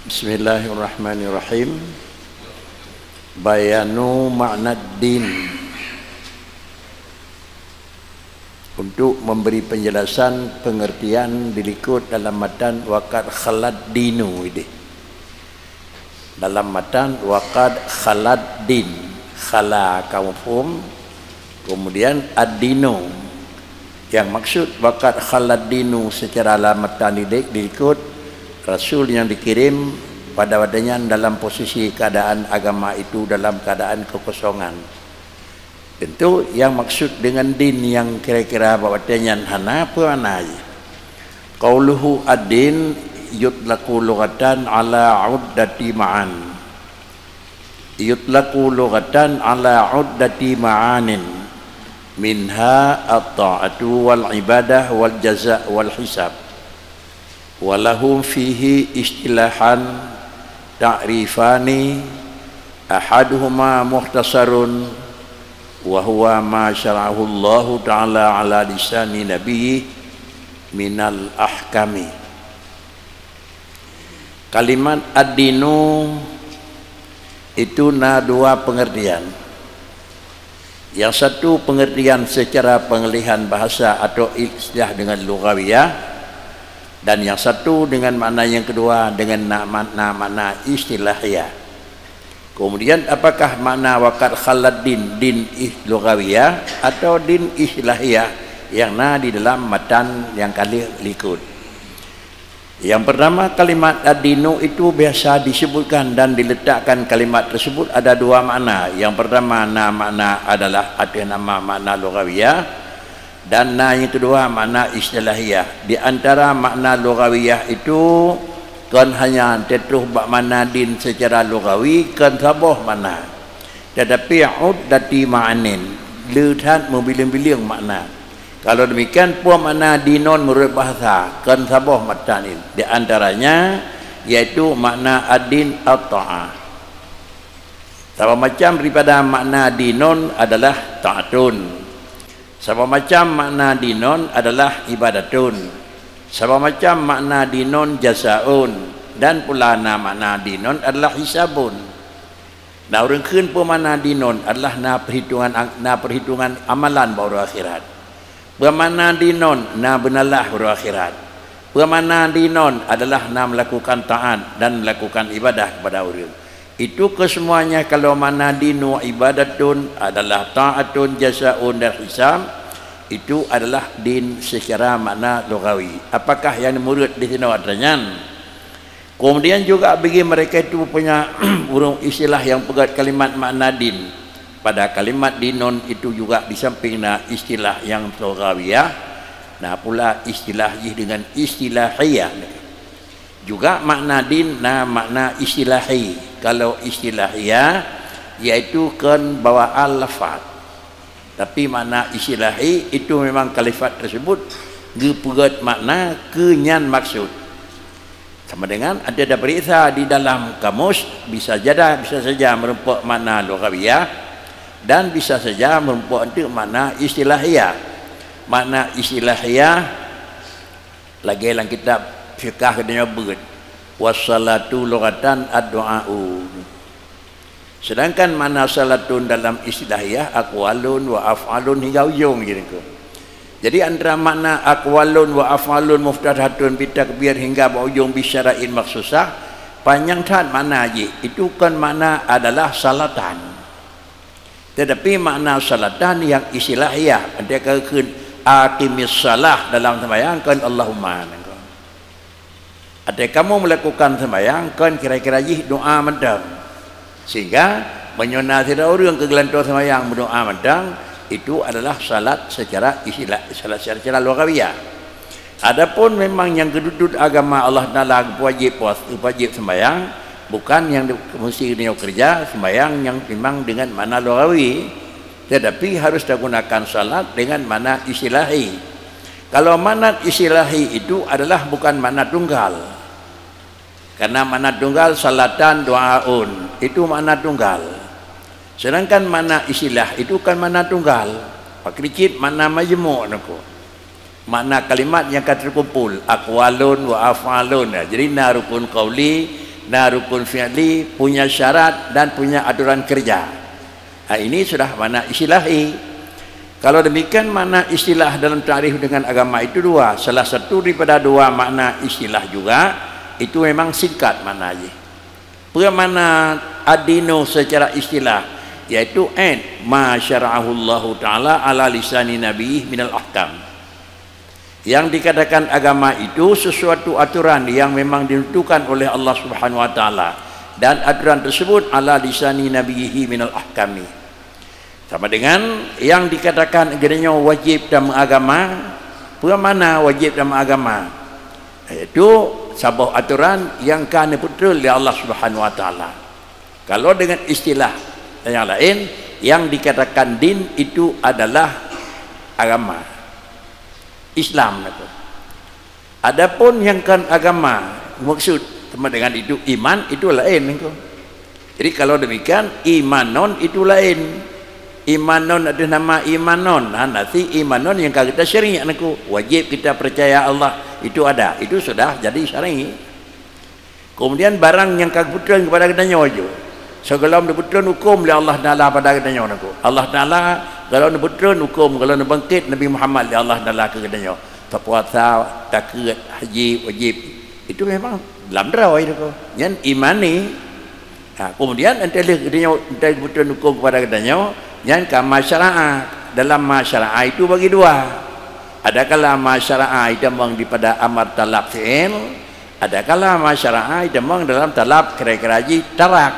Bismillahirrahmanirrahim. Bayanu makna din. Untuk memberi penjelasan pengertian dilikut dalam matan waqad khalad dinu ini. Dalam matan waqad khalad din, khala kaum, kemudian ad-dinu. Yang maksud waqad khalad dinu secara dalam matan dilikut Rasul yang dikirim pada wadanya dalam posisi keadaan agama itu dalam keadaan kekosongan. Tentu yang maksud dengan din yang kira-kira wadanya hana apa maknanya? Qauluhu ad-din yutlaqu lughatan ala uddati ma'an. Yutlaqu lughatan ala uddati ma'anin. Minha at-ta'atu wal ibadah wal jaza' wal hisab. Walahum fihi istilahan ta'rifani ahaduhuma mukhtasarun wa huwa ma syara'ahu Allah ta'ala ala lisani nabiyyi minal ahkami. Kalimat ad-dinu itu dua pengertian. Yang satu pengertian secara pengelihan bahasa atau istilah dengan lughawiyah, dan yang satu dengan makna yang kedua dengan makna istilahiyah. Kemudian apakah makna waqad khalad din lughawiyah atau din istilahiyah yang di dalam matan yang kali likut. Yang pertama, kalimat ad-dinu itu biasa disebutkan dan diletakkan kalimat tersebut ada dua makna. Yang pertama makna adalah ada nama makna lughawiyah, dan yang kedua makna istilahiyah. Di antara makna lughawiyah itu kan hanya tetuh bak makna din secara lughawi kan saboh makna. Tetapi uddati ma'anin lihat membiling-biling makna. Kalau demikian pun makna dinon menurut bahasa kan saboh makna. Di antaranya yaitu makna ad-din at-ta'ah. Sama macam daripada makna dinon adalah ta'atun. Sama macam makna dinon adalah ibadatun. Sama macam makna dinon jazaun. Dan pula makna dinon adalah hisabun. Nah, orang kun pun makna dinon adalah perhitungan amalan baru akhirat. Bermakna dinon benalah baru akhirat. Bermakna dinon adalah melakukan taat dan melakukan ibadah kepada orang. Itu kesemuanya kalau makna dinu ibadatun adalah ta'atun jazaun dan hisab, itu adalah din secara makna lughawi. Apakah yang murid di sini adanya? Kemudian juga bagi mereka itu punya burung istilah yang pegat kalimat makna din. Pada kalimat dinon itu juga di samping istilah yang lughawiyah, pula istilah dengan istilahiyah. Juga makna din makna istilahi. Kalau istilahiyah yaitu kan bawa al-lafaz. Tapi makna istilahi itu memang kalifat tersebut gepegat makna kenyan maksud. Sama dengan ada periksa di dalam kamus bisa saja merumpuk makna lughawiyah dan bisa saja merumpuk untuk makna istilahiyah. Makna istilahiyah lagi dalam kitab fiqh dia nyebut wassalatu lughatan ad-du'a'u. Sedangkan mana salatun dalam istilahiyah aqwalun wa af'alun hingga ujung gitu. Jadi antara makna aqwalun wa af'alun muftadatun bitakbir hingga ujung bisyara'in maksusah panjang sangat makna je. Itu kan makna adalah salatan. Tetapi makna salatan yang istilahiyah ada kekun aqimis salah dalam sembahyang kan Allahumma. Ada kamu melakukan sembahyang kan kira-kira je doa mendam. Sehingga menyunat tidak orang kegelantor sembahyang berdoa madang itu adalah salat secara istilah, salat secara lughawiyah. Adapun memang yang keduduk agama Allah Taala wajib sembahyang bukan yang mesti dia kerja sembahyang yang memang dengan makna lughawi, tetapi harus digunakan salat dengan makna istilahi. Kalau makna istilahi itu adalah bukan makna tunggal. Karena makna tunggal salatan doaun itu makna tunggal. Sedangkan makna istilah itu kan makna tunggal. Pak Kricit makna majmu' naku. makna kalimat yang akan terkumpul aqwalun wa af'alun. Jadi na rukun qauli, rukun fi'li, punya syarat dan punya aturan kerja. Ini sudah makna istilahi. Kalau demikian makna istilah dalam ta'rif dengan agama itu dua. Salah satu daripada dua makna istilah juga itu memang singkat maknanya. Bagaimana adinu secara istilah, yaitu ma syara'ahu Allah Ta'ala ala lisani nabiyih minal ahkam. Yang dikatakan agama itu sesuatu aturan yang memang ditentukan oleh Allah Subhanahu wa taala, dan aturan tersebut ala lisani nabiyhi minal ahkami. Sama dengan yang dikatakan adanya wajib dalam agama. Bagaimana wajib dalam agama? Yaitu sebuah aturan yang kena betul oleh Allah Subhanahu wa taala. Kalau dengan istilah yang lain, yang dikatakan din itu adalah agama Islam. Adapun yang kan agama, maksud sama dengan itu iman itu lain. Jadi kalau demikian imanon itu lain. Imanon ada nama imanon. Nanti imanon yang kita syariat wajib kita percaya Allah itu ada. Itu sudah jadi syar'i. Kemudian barang yang kebetulan kepada kita nyojo. Segala betul hukum oleh Allah Taala pada kita nyojo. Allah Taala kalau betul hukum, kalau bangkit Nabi Muhammad ya Allah Taala ke katanya puasa, takbir, haji wajib. Itu memang dalam draw itu ko. Yang imani. Kemudian antara betul hukum kepada katanya yang ke masyarakat. Dalam masyarakat itu bagi dua. Adakala masyarakat itu memang daripada amar talab fi'il, adakala masyarakat itu memang dalam talab kira-kira tarak.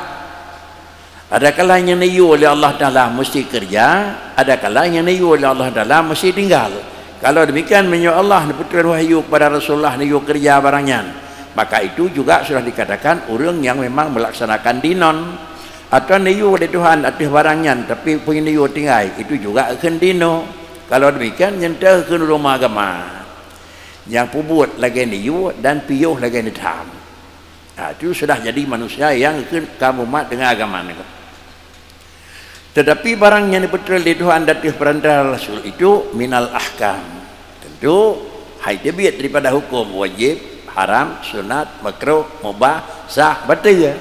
Ada kalanya niyu oleh Allah Ta'ala mesti kerja, ada kalanya niyu oleh Allah Ta'ala mesti tinggal. Kalau demikian menyu Allah diputarkan wahyu kepada Rasulullah niyu kerja barangnya, maka itu juga sudah dikatakan orang yang memang melaksanakan dinon. Atau niyu oleh Tuhan atas barangnya tapi punya niyu tinggal, itu juga akan dino. Kalau demikian nyentah ke rumah agama yang pubut lagi niyu dan piyuh lagi nitam. Itu sudah jadi manusia yang kamu mat dengan agama. Tetapi barang yang dibetul di Tuhan dan di perantara Rasul itu minal ahkam. Tentu hai debiat daripada hukum wajib, haram, sunat, makruh, mubah, sah, batil.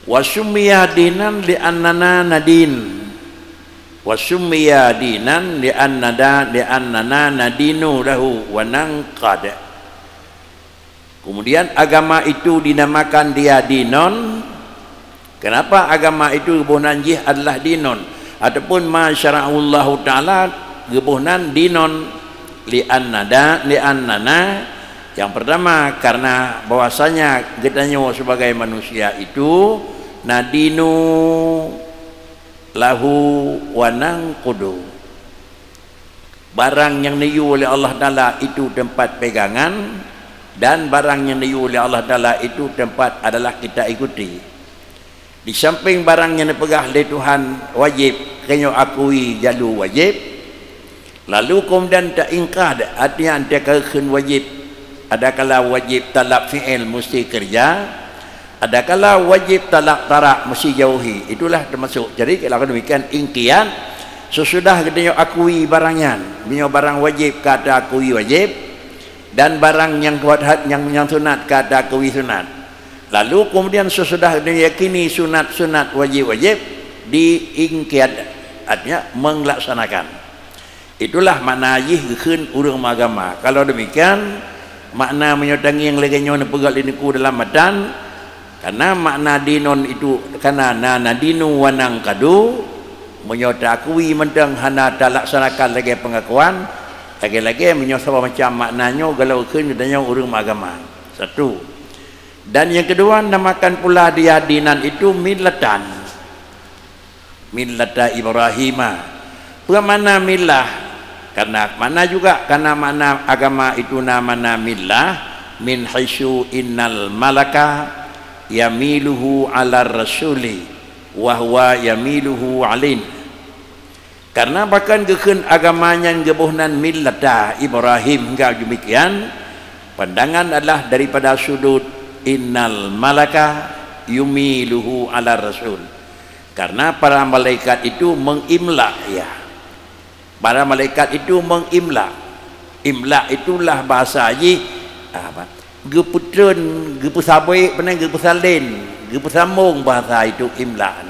Wa summiya dinan li annana nadin. Wa summiya dinan li annana nadinu lahu wa nanqad. Kemudian agama itu dinamakan dia dinon. Kenapa agama itu gebuhnan jih adalah dinon? Ataupun ma syara'ullahu ta'ala gebuhnan dinon li'annana. Yang pertama karena bahwasanya kitanya sebagai manusia itu nadinu lahu wa nanqudu. Barang yang niyu oleh Allah Ta'ala itu tempat pegangan, dan barang yang niyu oleh Allah Ta'ala itu tempat adalah kita ikuti. Di samping barang yang dipegang oleh Tuhan wajib kena akui jalur wajib, lalu kemudian tak ingkar artinya dia kena wajib. Adakala wajib talab fi'il mesti kerja, adakala wajib talab tarak mesti jauhi. Itulah termasuk. Jadi kalau demikian ingkian sesudah kena akui barangnya, punya barang wajib kata akui wajib, dan barang yang yang sunat kata akui sunat. Lalu kemudian sesudah diyakini sunat-sunat wajib-wajib diingkiat, artinya melaksanakan. Itulah makna yihkeun urang agama. Kalau demikian makna menyodangi yang lagi nyon pegal iniku dalam matan, karena makna dinon itu karena nadinu wanang kadu menyotakui mentang hana laksanakan lagi pengakuan, lagi-lagi menyosok macam maknanya galau keun katanya urang agama. Satu. Dan yang kedua namakan pula dia dinan itu millatan. Millata Ibrahimah. Bagaimana millah? Karena mana juga karena mana agama itu namanya millah min haitsu innal malaka yamiluhu ala rasuli wa huwa yamiluhu alin. Karena bahkan kekeun agamanya gebuhnan millata Ibrahim hingga demikian, pandangan adalah daripada sudut innal malaka yumiluhu ala rasul. Karena para malaikat itu mengimla, ya. Para malaikat itu mengimla. Imla itulah bahasa haji geputun gepusabui penang gepusalin gepusambung bahasa itu imla.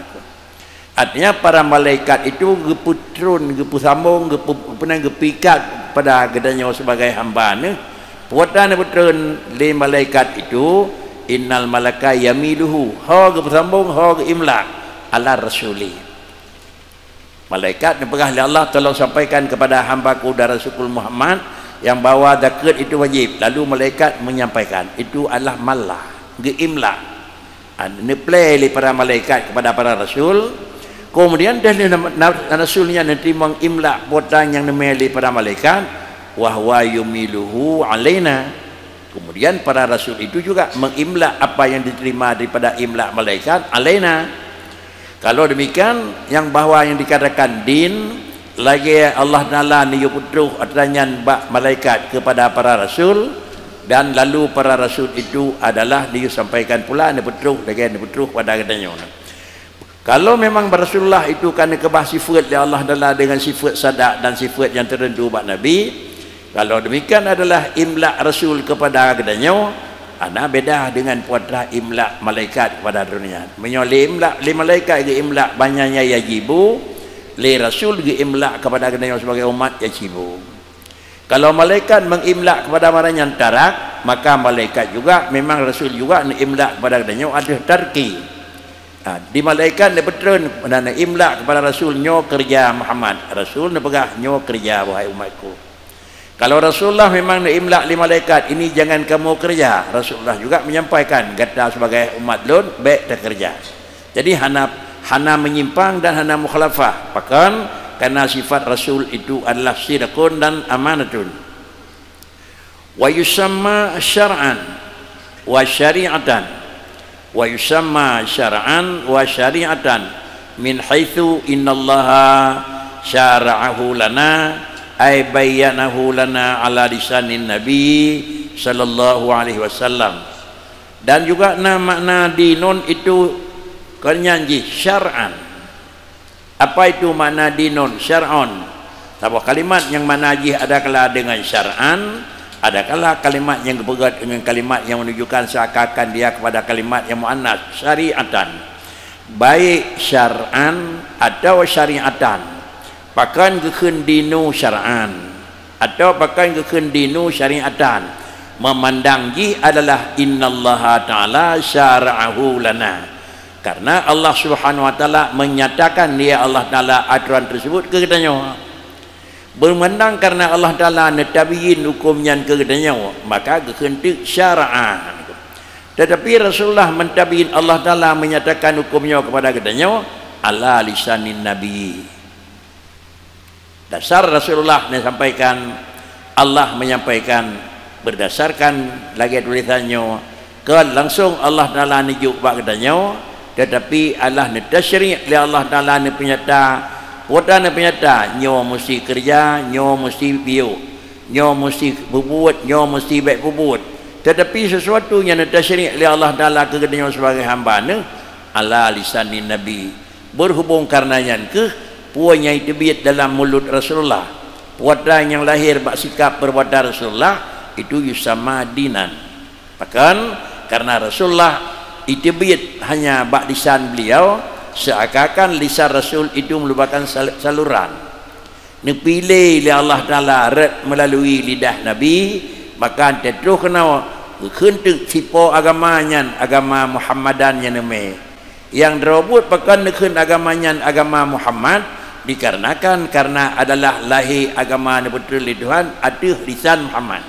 Artinya para malaikat itu geputrun gepusambung penang gepikat pada gedanya sebagai hamba ni puatan betul le malaikat itu innal malaka yamiluhu ha gepusambung ha imla ala rasuli. Malaikat yang pegah oleh Allah tolong sampaikan kepada hambaku dan Rasul Muhammad yang bawa zakat itu wajib, lalu malaikat menyampaikan itu adalah malah geimla play oleh para malaikat kepada para rasul. Kemudian dari rasulnya nanti mengimla potang yang dimiliki para malaikat wahwa yumiluhu alaina. Kemudian para rasul itu juga mengimla apa yang diterima daripada imla malaikat alaina. Kalau demikian yang bahwa yang dikatakan din lagi Allah Ta'ala ni putruh atanyan bak malaikat kepada para rasul, dan lalu para rasul itu adalah disampaikan pula ni putruh lagi ni putruh pada katanya. Kalau memang Rasulullah itu kerana kebah sifat dari Allah Ta'ala dengan sifat sadak dan sifat yang tertentu bak Nabi, kalau demikian adalah imla rasul kepada katanya, ana beda dengan putra imla malaikat kepada dunia. Menyoleh imla li malaikat ke imla banyaknya yajibu, li rasul ke imla kepada dunia sebagai umat yajibu. Kalau malaikat mengimla kepada orang yang tarak, maka malaikat juga memang rasul juga imla kepada dunia ada tarki. Di malaikat dia betul dan imla kepada rasul nyo kerja Muhammad. Rasul nak pegah nyo kerja wahai umatku. Kalau Rasulullah memang nak imla li malaikat ini jangan kamu kerja, Rasulullah juga menyampaikan kata sebagai umat lun baik tak kerja. Jadi hana menyimpang dan hana mukhalafah. Bahkan karena sifat Rasul itu adalah sidqun dan amanatun. Wa yusamma syar'an wa syari'atan. Wa yusamma syar'an wa syari'atan min haitsu innallaha syara'ahu lana ay bayyanahu lana ala lisanin nabi sallallahu alaihi wasallam. Dan juga makna dinun itu kenyanji syar'an. Apa itu makna dinun syar'un? Sebuah kalimat yang mana jih adakala dengan syar'an, adakala kalimat yang berpegat dengan kalimat yang menunjukkan seakan-akan dia kepada kalimat yang muannas syari'atan. Baik syar'an atau syari'atan. Pakan kekeun dinu syar'an atau pakan kekeun dinu syari'atan, memandang ji adalah innallaha ta'ala syara'ahu lana, karena Allah subhanahu wa ta'ala menyatakan dia Allah ta'ala aturan tersebut ke katanya. Bermandang karena Allah ta'ala netabiin hukumnya ke katanya, maka kekeun syara'an. Tetapi Rasulullah mentabiin Allah ta'ala menyatakan hukumnya kepada katanya ala lisanin nabi. Dasar Rasulullah yang sampaikan, Allah menyampaikan berdasarkan lagi tulisannya ke langsung Allah Ta'ala nijuk bak katanya, tetapi Allah ni tasyri' li Allah Ta'ala ni penyata, wata ni penyata nyo mesti kerja, nyo mesti biu, nyo mesti berbuat, nyo mesti baik berbuat. Tetapi sesuatu yang tasyri' li Allah Ta'ala ke katanya sebagai hamba ni ala lisanin nabi, berhubung karenanya ke puanya itu biat dalam mulut Rasulullah, puatan yang lahir bak sikap perbuatan Rasulullah itu yusama dinan. Bahkan karena Rasulullah itu biat hanya bak lisan beliau, seakan-akan lisan Rasul itu merupakan saluran dipilih oleh Allah Ta'ala melalui lidah Nabi, maka terus kena kentuk sipo agamanya, agama Muhammadan yang nama yang dirobot bahkan nekun agamanya agama Muhammad, dikarenakan karena adalah lahir agama betul di Tuhan ada lisan Muhammad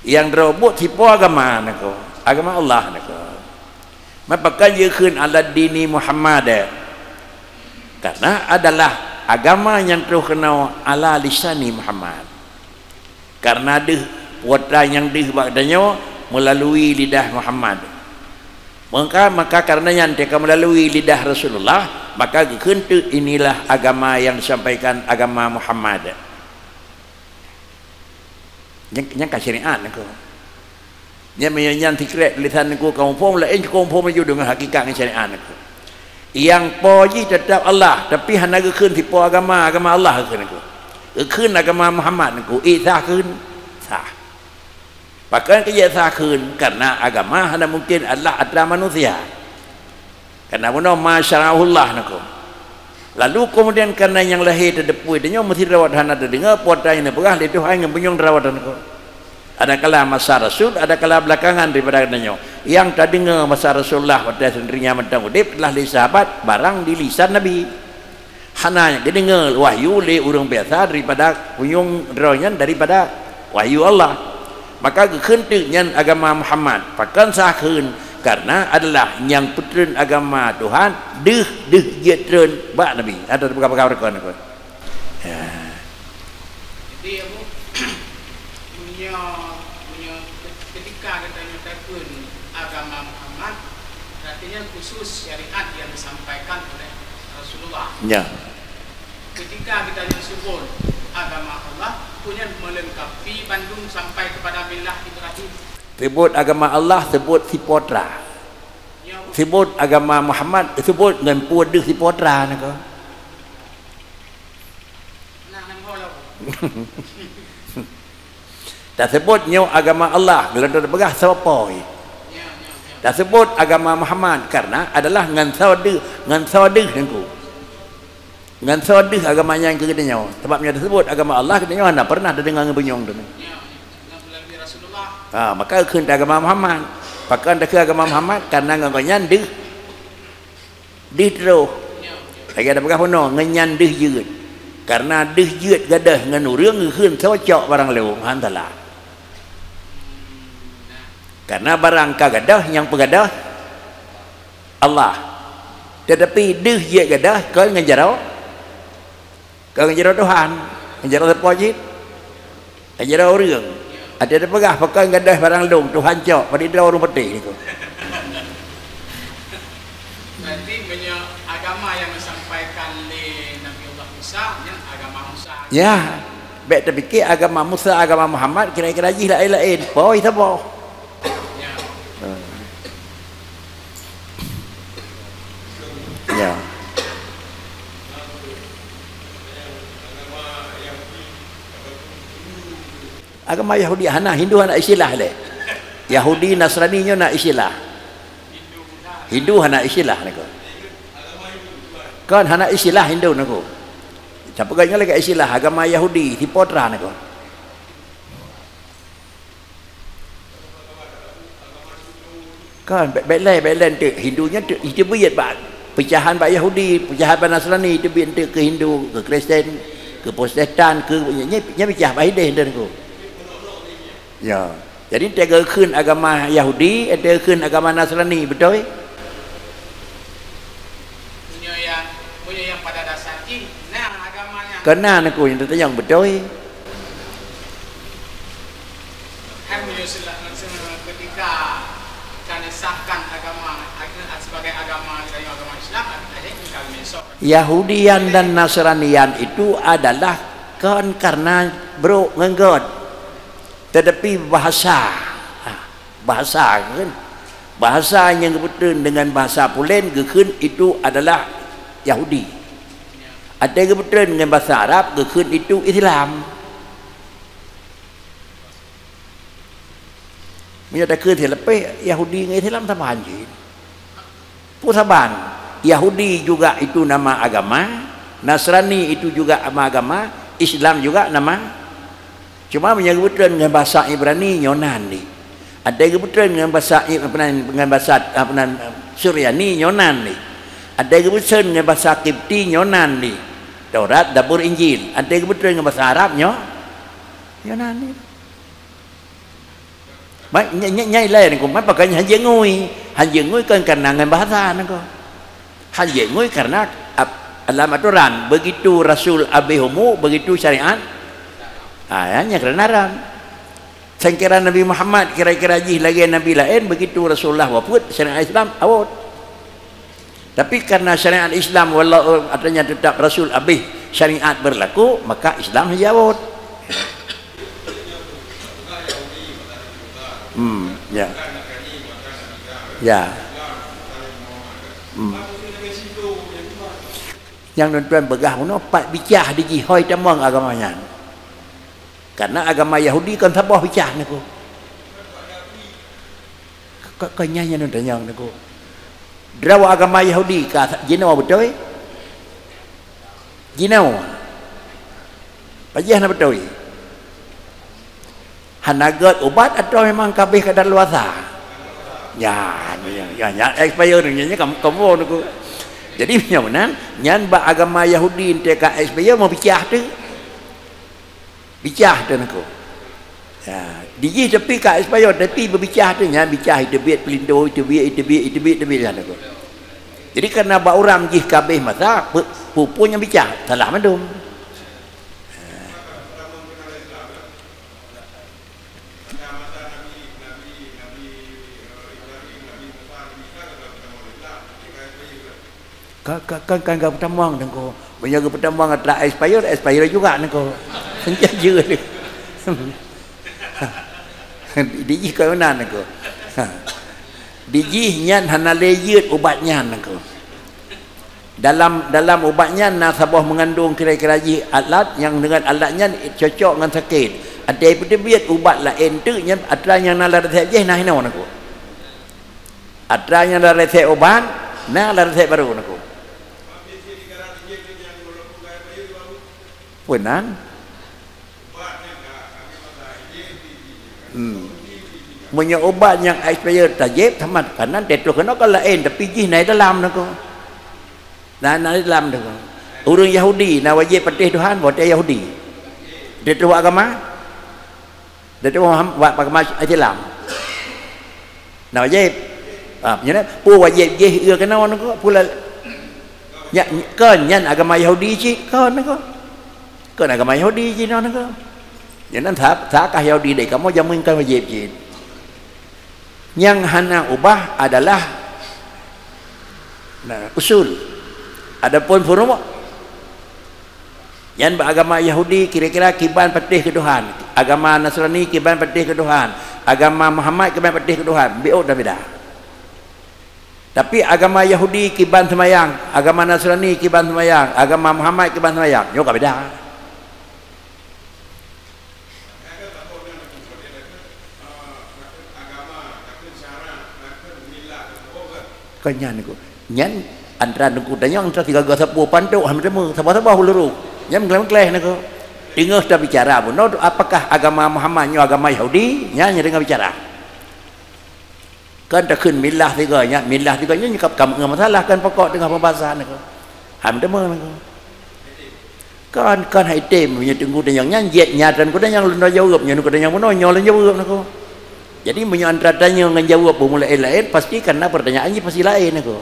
yang dirobot sipo agama nako, agama Allah nako, maka yakun ala dini Muhammad, karena adalah agama yang terus kena ala lisani Muhammad, karena ada putra yang dihbakdanya melalui lidah Muhammad. Maka karenanya mereka melalui lidah Rasulullah, maka kentu inilah agama yang disampaikan agama Muhammad. Yang syariat aku. Yang tikret lisan aku kaum pom lain kaum pom juga dengan hakikat syariat aku. Yang poji tetap Allah, tapi hana keun tipu agama Allah keun aku. Keun agama Muhammad aku. Sah keun sah. Bahkan kejasakan karena agama hanya mungkin adalah adalah manusia. Karena benar masyaraullah nakum. Lalu kemudian karena yang lahir terdepu dia mesti rawat hana dengar puata ini pegah itu hanya bunyong rawat nakum. Ada kala masa Rasul, ada kala belakangan daripada katanya. Yang tadi dengar masa Rasulullah pada sendirinya mentang udip telah li sahabat barang di lisan Nabi. Hana dia dengar wahyu le orang biasa daripada bunyong rawatnya daripada wahyu Allah. Maka kekentiknya agama Muhammad pakan sahun karena adalah yang puteren agama Tuhan deh jetren bak Nabi ada perkara rekon aku. Ya. Jadi aku punya ketika kita nyatakan agama Muhammad artinya khusus syariat yang disampaikan oleh Rasulullah. Ya. Ketika kita nyebut agama Allah punya melengkapi Bandung sampai kepada milah Ibrahim. Sebut agama Allah sebut si potra. Ya, sebut agama Muhammad sebut dengan puan si potra nak. Nah, holau. Tak sebutnya agama Allah kalau dah begah sapoi. Tak sebut agama Muhammad karena adalah ngan sawadih nangku. Ngan sawadih agamanya yang kedenya. Sebabnya disebut agama Allah kedenya anda pernah dengar ngebenyong tu. Maka kehendak agama Muhammad. Pakai dah ke agama Muhammad karena nganganyan dih terus. Lagi ada begah penuh nganyan dih jeut. Karena dih jeut gadah ngan urang keun cocok barang leung hantalah. Karena barang kagadah yang pegadah Allah. Tetapi dih jeut gadah kau ngejarau. Kau ngejarau Tuhan, ngejarau terpojit. Ngejarau urang. Ada pegah pakai gadah barang leung Tuhan cok pada dia orang peti ni ko. Berarti punya agama yang disampaikan oleh Nabi Allah Musa yang agama Musa. Ya. Baik terfikir agama Musa, agama Muhammad kira-kira ji lain-lain. Poi sapa? Ya. Ya. Agama Yahudi hana Hindu hana istilah le. Yahudi Nasrani nya nak istilah. Hindu hana istilah nako. Kan hana istilah Hindu nako. Siapa ganya lagi istilah agama Yahudi di potra nako. Kan baik-baik tu Hindunya tu itu buyat bak. Pecahan bak Yahudi, pecahan bak Nasrani itu biar ke Hindu, ke Kristen, ke Protestan, ke nya pecah bak Hindu nako. Ya. Jadi dia keun agama Yahudi, dia keun agama Nasrani, betul? Punya yang pada dasarnya nah agamanya. Kena nak yang tertanya betul. Kan ketika kan sahkan agama sebagai agama Islam ada yang mesok. Yahudian dan Nasranian itu adalah kan karena bro ngenggot. Tetapi bahasa kan bahasa yang kebetulan dengan bahasa Polen gekun itu adalah Yahudi. Ada kebetulan dengan bahasa Arab gekun itu Islam. Menyatakan lepas Yahudi dengan Islam sama aja. Pusaban Yahudi juga itu nama agama, Nasrani itu juga nama agama, Islam juga nama. Cuma punya kebetulan dengan bahasa Ibrani Yunani. Ada kebetulan dengan bahasa Suryani Yunani. Ada kebetulan dengan bahasa Kipti Yunani. Taurat, Zabur, Injil. Ada kebetulan dengan bahasa Arab Yunani. Baik nyai lain ko mai pakai hanjengui kan karena dengan bahasa nako. Hanjengui karena dalam aturan begitu Rasul abihumu begitu syariat. Hanya kebenaran. Sangkira Nabi Muhammad kira-kira ji lagi Nabi lain begitu Rasulullah wafat syariat Islam awat. Tapi karena syariat Islam walau artinya tetap Rasul abih syariat berlaku maka Islam hijawat. Ya. Ya. Yang tuan-tuan begah no pat bicah di jihoi tamang agamanya. Karena agama Yahudi kan sabah pecah ni ko. Kau nyanyi nu tanya aku. Drawa agama Yahudi ka jinau betul? Jinau. Pajah na betul. Hanagat ubat atau memang kabeh kadaluarsa? Ya, expire nya kamu aku. Jadi macam nyan ba agama Yahudi ente ka expire mau picah tu. Picah tu aku. Ya, diji tepi ka expire tapi berbicara tu nyan bicah itu biat pelindo itu biat kan aku. Jadi karena ba orang jih kabeh masa pupunya bicara salah mandum. Kan pertemuan nengko. Menjaga pertemuan adalah expire juga nengko. Senjata ni. Diji kau mana nengko. Diji nyan hanale yut ubatnya nengko. Dalam ubatnya nasabah mengandung kira-kira alat yang dengan alatnya cocok dengan sakit. Ada epidemiat ubat lain tu nyan ada yang nala resep je nah hina nengko. Ada yang nala resep ubat, nah nala resep baru nengko. Punan punya obat yang expire tajib tamat kanan detu kena kalau lain tapi jih naik dalam nak naik dalam tu orang Yahudi nak wajib patih Tuhan buat Yahudi detu agama detu buat agama Islam nak wajib macam pu wajib jih ia kena orang tu pula kan nyan agama Yahudi cik kan nak kan agama Yahudi Cina nak. Jangan tak Yahudi dek kamu jamin kan wajib Cina. Yang hana ubah adalah usul. Adapun furu' yang beragama Yahudi kira-kira kiban patih ke Tuhan. Agama Nasrani kiban patih ke Tuhan. Agama Muhammad kiban patih ke Tuhan. Bi'ud dah beda. Tapi agama Yahudi kiban semayang, agama Nasrani kiban semayang, agama Muhammad kiban semayang. Juga beda. Nyan aku nyan antara aku tanya antara tiga gak sapu pandu hampir semua sabah huluru nyan mengklaim aku dengar sudah bicara pun apakah agama Muhammadnya agama Yahudi nyan dengar bicara kan tak kun milah tiga nya nyekap kamu enggak masalah kan pokok dengan pembahasan aku hampir semua aku kan hai tem punya tunggu dan yang nyan nyatan ku dan yang luna jawab nyan ku dan yang mono nyol jawab aku. Jadi antara tanya dengan jawab mulai lain pasti karena pertanyaannya pasti lain aku.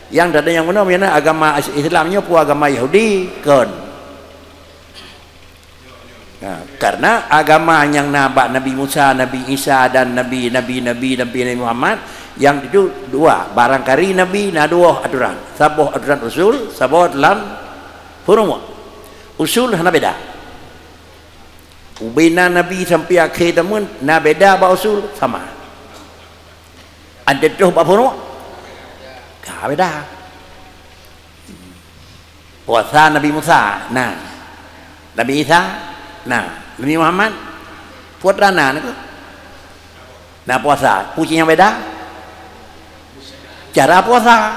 Yang ada yang mana agama Islamnya pu agama Yahudi kan. Nah, karena agama yang Nabi Musa, Nabi Isa dan Nabi Muhammad yang itu dua, barangkali Nabi dua aturan. Sabuh aturan usul, sabuh dalam furu'. Usul hana beda. Ubina Nabi sampai akhir zaman na beda ba usul sama. Ada tu ba furu'? Ka beda. Puasa Nabi Musa, nah. Nabi Isa, nah. Nabi Muhammad puasa nak. Nah puasa, puji yang beda. Cara puasa.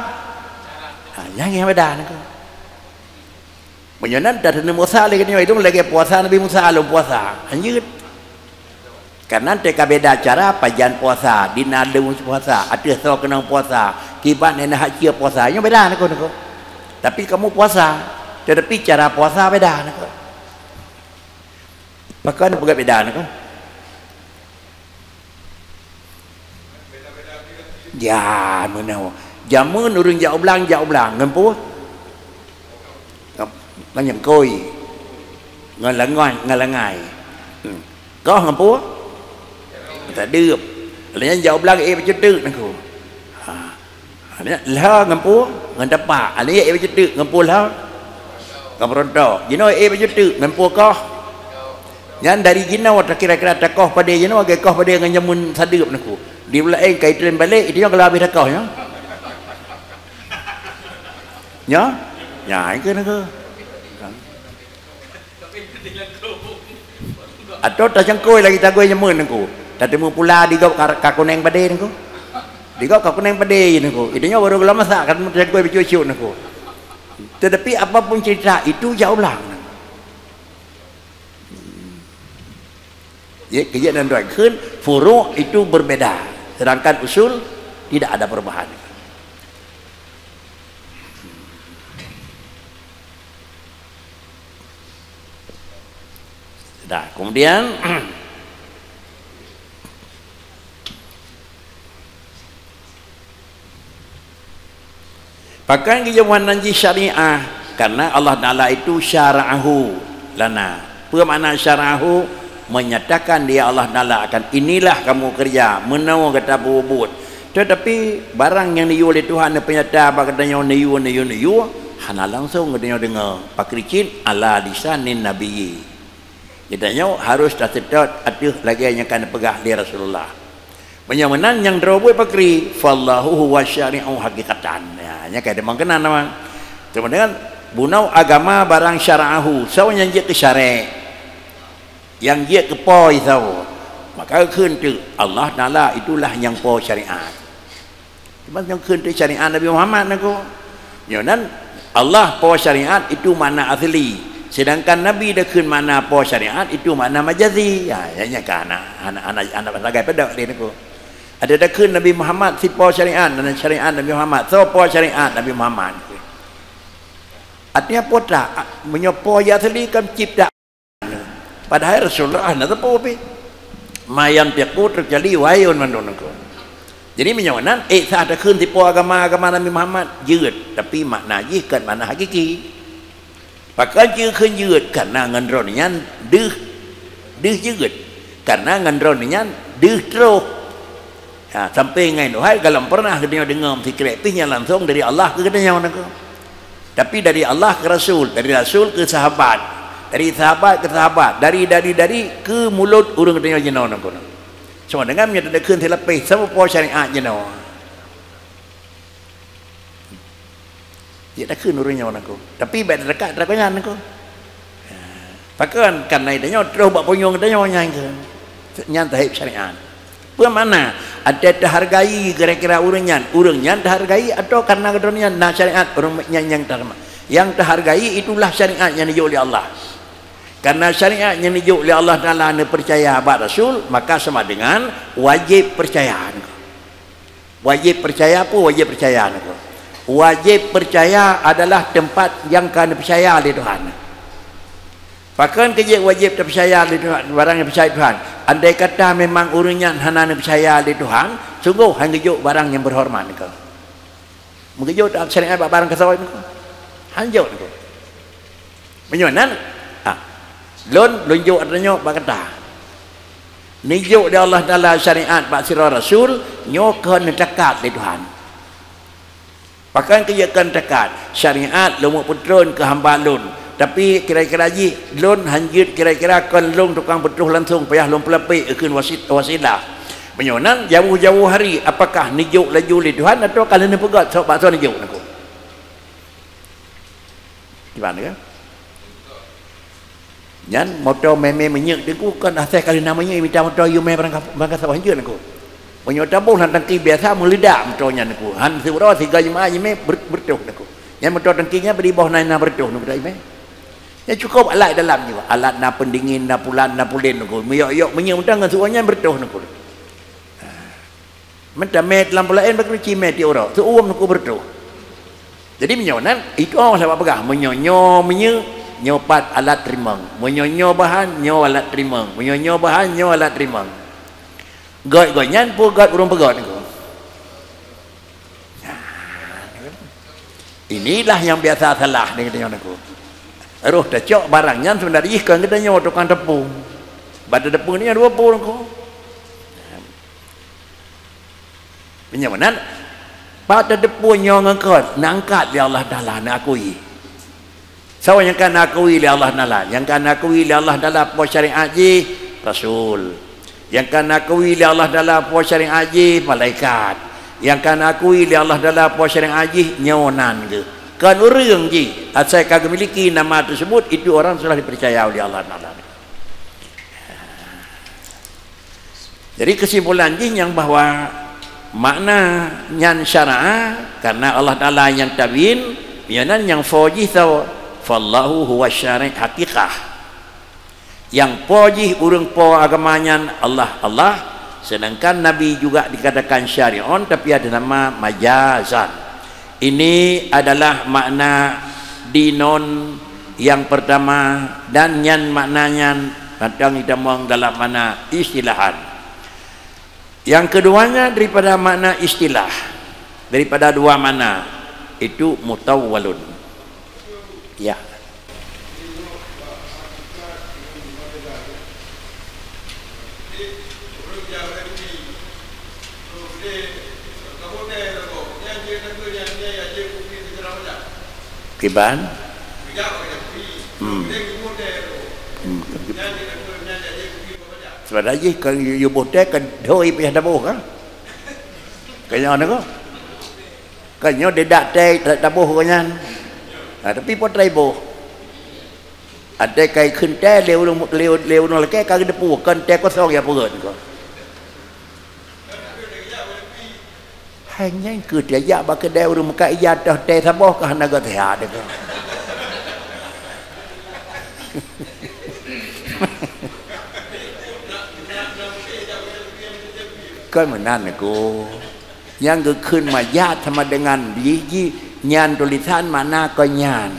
Yang beda nak. Menyenan dari Musa lagi ni itu lagi puasa Nabi Musa belum puasa anjir karena mereka beda cara pajan puasa di nada puasa ada so kena puasa kibat nenek hak cia puasa yang beda nak tapi kamu puasa tetapi cara puasa beda nak bahkan bukan beda nak ya mana jamun urang jauh belang ngempu banyak koi ngalangai có ngầm búa ta đưa lấy dầu blang em chút tư nè cô la ngầm búa người ta bà anh ấy em chút tư ngầm búa la ngầm rondo jadi nói em chút tư ngầm búa có nyan dari jina wata kira-kira takoh pada jina wagai koh pada dengan nyamun sadup nè cô di belakang kait tren balik itu yang kalau habis takoh ya nhảy cái nó cơ atau tak cangkoi lagi tak gue nyemun nengku tak temu pula di kau kakuneng badai nengku Dia kau kena yang pedih naku. Idenya baru gula masak kan macam kau bercuci naku. Tetapi apapun cerita itu jauh ulang. Ya, kejadian dan doakan furu' itu berbeda. Sedangkan usul tidak ada perubahan. Nah, kemudian pakai kejawan nanti syariah karena Allah Ta'ala itu syara'ahu lana. Apa makna syara'ahu? Menyatakan dia Allah Ta'ala akan inilah kamu kerja menawa kata berbut. Tetapi barang yang niu oleh Tuhan penyata apa katanya niu hana langsung katanya dengar pakricin ala lisanin nabiyyi. Katanya harus tersedot ada lagi yang akan pegah di Rasulullah. Menyamanan yang teroboh pakri fallahu huwa syari'u hakikatan. Ya, nya kayak demang kena nama. Kemudian bunau agama barang syara'ahu, saw yang dia ke syara'. Yang dia ke po itu. Maka keun tu Allah Taala itulah yang po syariat. Cuma yang keun tu syariat Nabi Muhammad naku. Nyonan Allah po syariat itu mana asli. Sedangkan Nabi dah keun mana po syariat itu mana majazi. Ya, nya kan anak bagai pedak dia naku. Ada dah keun Nabi Muhammad si po syariat dan syariat Nabi Muhammad. So po syariat Nabi Muhammad. Artinya pota menyopo ya asli kan cipta. Padahal Rasulullah nak apa pi? Mayam tiaku terjadi wayun mandonku. Jadi menyawanan sah ada keun tipu agama Nabi Muhammad jeut tapi makna je kan mana hakiki. Pakai je keun jeut karena ngendronnya deuh jeut. Karena ngendronnya deuh terus. Ya, sampai ngai dohai kalau pernah kita dengar fikirnya langsung dari Allah ke katanya mandonku. Tapi dari Allah ke Rasul, dari Rasul ke sahabat. Dari sahabat ke sahabat, dari ke mulut urang katanya jenau nak. Semua dengan nya ada keun telepih sama po syariat jenau. Dia dah keun urangnya nak. Tapi baik dekat rakanya nak. Pakan karena itu terus buat punyung katanya nyang ke. Nyan tahib syariat. Apa mana? Ada terhargai kira-kira urangnya terhargai atau karena katanya nak syariat urang yang terhormat. Yang terhargai itulah syariat yang dijual oleh Allah. Karena syariat yang dijuk oleh Allah Ta'ala anda percaya abad Rasul, maka sama dengan wajib percaya. Wajib percaya apa? Wajib percaya. Wajib percaya adalah tempat yang kena percaya oleh Tuhan. Bahkan kerja wajib terpercaya oleh Tuhan, barang yang percaya Tuhan. Andai kata memang orangnya hana percaya oleh Tuhan, sungguh hanya juk barang yang berhormat. Mungkin juk tak syariat barang kesawat. Hanjau. Menyonan lon lunjuk adanya berkata nijuk dia Allah Taala syariat pak sirah Rasul nyo ke dekat di Tuhan. Bahkan kejakan dekat syariat lumuk putrun ke hamba lun. Tapi kira-kira ji lun hanjut kira-kira kan lung tukang betuh langsung payah lun pelepik keun wasilah. Menyonan jauh-jauh hari apakah nijuk laju di Tuhan atau kalau ni pegat sok bakso nijuk aku. Gimana kan? Nyan motor meme menyek dia kan asal kali namanya minta motor you me berangkat sawah je aku. Punya tabung tangki biasa meledak motornya aku. Han sura 3 jemaah me bertuh aku. Yang motor tangkinya beri bawah naik bertuh aku dah me. Ya cukup alat dalam juga. Alat na pendingin na pulan na pulin aku. Meyok menyek motor dengan suaranya bertuh aku. Mentah met lampu lain berkunci met di orang. Tu uam aku bertuh. Jadi menyonan itu orang sebab pegah menyonyo menyek nyopat alat terimang, menyonyo bahan nyo alat terimang, menyonyo bahan nyo alat terimang. Goy-goyan pun god urung pegot aku. Inilah yang biasa salah ni katanya aku. Roh dah cok barangnya sebenarnya kan katanya tukang tepung. Bada tepung ni 20 aku. Penyamanan pada tepung nyo ngangkat, nangkat dia Allah Taala nak akui. So yang kan akui oleh Allah Ta'ala, yang kan akui oleh Allah Ta'ala po syariat je Rasul, yang kan akui oleh Allah Ta'ala po syariat je malaikat, yang kan akui oleh Allah Ta'ala po syariat je nyonan ke kan orang je asal kagak memiliki nama tersebut itu orang sudah dipercaya oleh Allah Ta'ala. Jadi kesimpulan je yang bahawa makna nyan syara'a karena Allah Ta'ala yang tabin yanan yang fawjih tahu fallahu huwa syari' hakikah yang fawjih urang po agamanya Allah sedangkan Nabi juga dikatakan syari'on tapi ada nama majazan. Ini adalah makna dinon yang pertama dan nyan maknanya kadang ditamang dalam makna istilahan. Yang keduanya daripada makna istilah, daripada dua makna itu mutawwalun. Ya. Kiban. Sebab aja kalau you botek kan doi pihak dabuh kan. Kanya ana ko. Kanya dedak teh dabuh kanyan. Tapi potrai boh. Ada kai khun teh leu no le ke ka depu kan teh ko sok ya peun ko. Hanya ke dia ba ke deu rum ka iya teh saboh ka hana ga teh ada ko. Kan menan aku yang gekun maya sama dengan biji nyan tulisan mana ko nyan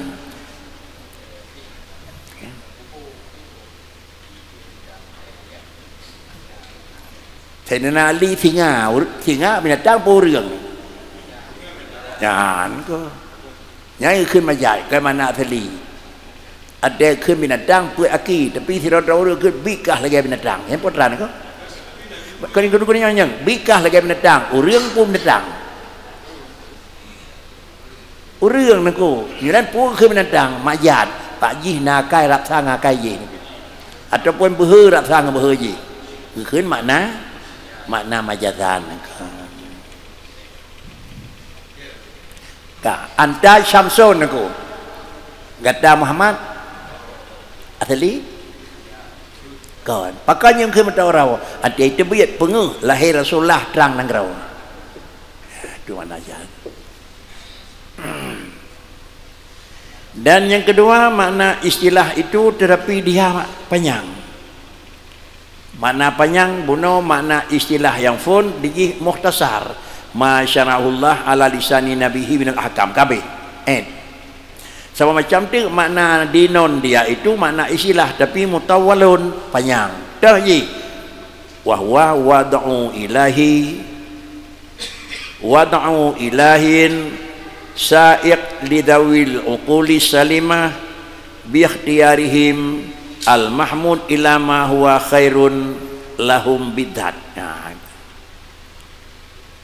Sayyidina Ali singa binatang purang nyan ko yang gekun maya ke mana teli ada gekun binatang pu aki tapi si ro-ro gekun bikah lagi binatang yang potran ko kini yang bikah lagi binatang urang pun binatang urang naku jalan pun ke binatang mayat pak ji nakai rap sang akai ji ataupun behe rap sang behe ji keun makna majazan ka anta syamsun naku gata Muhammad asli kan pakai yang kemudian orang ada itu biat penguh lahir Rasulullah terang nang rawa itu mana aja. Dan yang kedua makna istilah itu tetapi dia panjang. Makna panjang buno makna istilah yang pun di mukhtasar masyarahullah ala lisani nabihi minal ahkam kabeh sama macam tu makna dinon dia itu makna istilah tapi mutawwalun panjang dah ji wahwa wad'u ilahin sa'iq lidawil uquli salimah bi ikhtiyarihim al mahmud ila ma huwa khairun lahum bidat. Nah,